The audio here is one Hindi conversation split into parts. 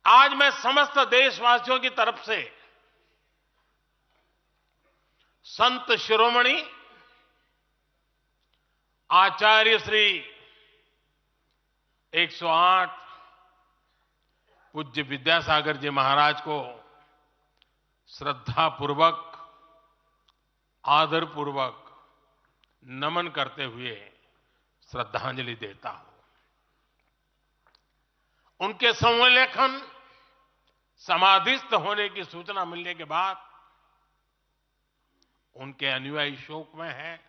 आज मैं समस्त देशवासियों की तरफ से संत शिरोमणि आचार्य श्री 108 पूज्य विद्यासागर जी महाराज को श्रद्धापूर्वक, आदरपूर्वक नमन करते हुए श्रद्धांजलि देता हूं। उनके संलेखन समाधिस्थ होने की सूचना मिलने के बाद उनके अनुयायी शोक में हैं,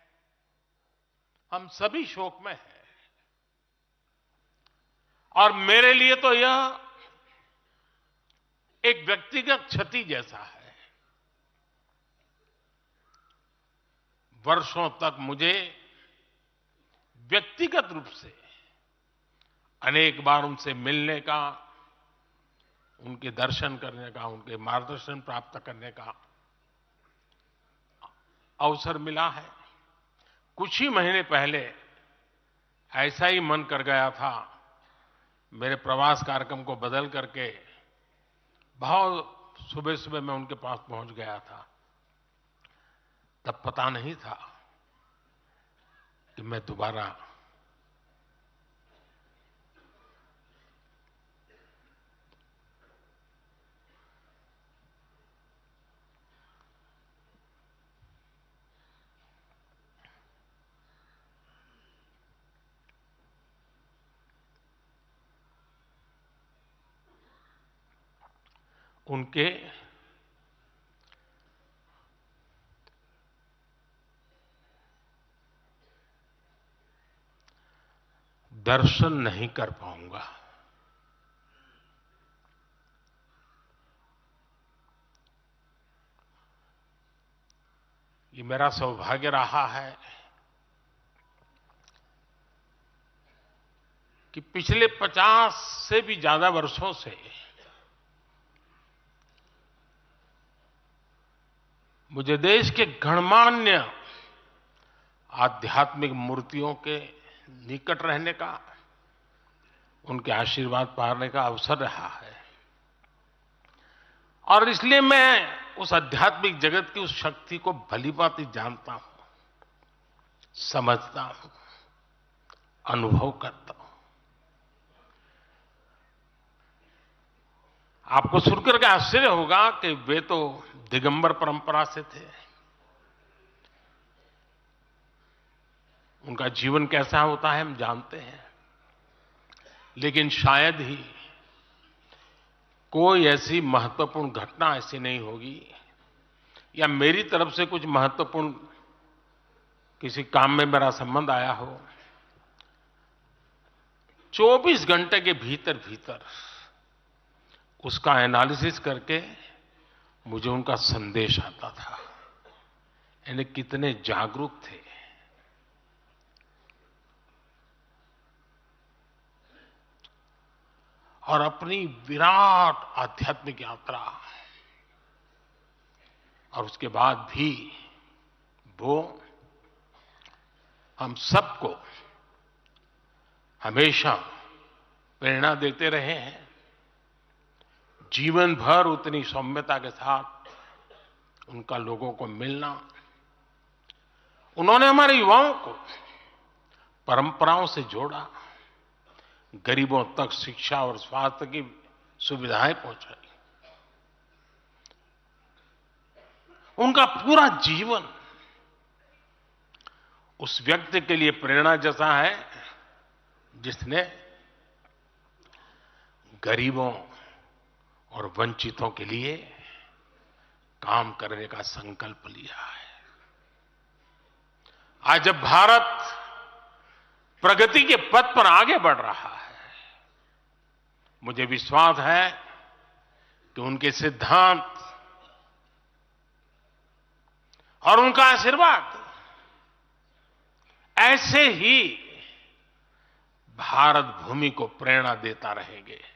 हम सभी शोक में हैं। और मेरे लिए तो यह एक व्यक्तिगत क्षति जैसा है। वर्षों तक मुझे व्यक्तिगत रूप से अनेक बार उनसे मिलने का, उनके दर्शन करने का, उनके मार्गदर्शन प्राप्त करने का अवसर मिला है। कुछ ही महीने पहले ऐसा ही मन कर गया था, मेरे प्रवास कार्यक्रम को बदल करके बहुत सुबह सुबह मैं उनके पास पहुंच गया था। तब पता नहीं था कि मैं दोबारा उनके दर्शन नहीं कर पाऊंगा। ये मेरा सौभाग्य रहा है कि पिछले 50 से भी ज्यादा वर्षों से मुझे देश के गणमान्य आध्यात्मिक मूर्तियों के निकट रहने का, उनके आशीर्वाद पाने का अवसर रहा है। और इसलिए मैं उस आध्यात्मिक जगत की उस शक्ति को भलीभांति जानता हूं, समझता हूं, अनुभव करता हूं। आपको सुनकर के आश्चर्य होगा कि वे तो दिगंबर परंपरा से थे। उनका जीवन कैसा होता है हम जानते हैं, लेकिन शायद ही कोई ऐसी महत्वपूर्ण घटना ऐसी नहीं होगी या मेरी तरफ से कुछ महत्वपूर्ण किसी काम में मेरा संबंध आया हो, 24 घंटे के भीतर भीतर उसका एनालिसिस करके मुझे उनका संदेश आता था। यानी कितने जागरूक थे। और अपनी विराट आध्यात्मिक यात्रा और उसके बाद भी वो हम सबको हमेशा प्रेरणा देते रहे हैं। जीवन भर उतनी सौम्यता के साथ उनका लोगों को मिलना, उन्होंने हमारे युवाओं को परंपराओं से जोड़ा, गरीबों तक शिक्षा और स्वास्थ्य की सुविधाएं पहुंचाई। उनका पूरा जीवन उस व्यक्ति के लिए प्रेरणा जैसा है जिसने गरीबों और वंचितों के लिए काम करने का संकल्प लिया है। आज जब भारत प्रगति के पथ पर आगे बढ़ रहा है, मुझे विश्वास है कि उनके सिद्धांत और उनका आशीर्वाद ऐसे ही भारत भूमि को प्रेरणा देता रहेंगे।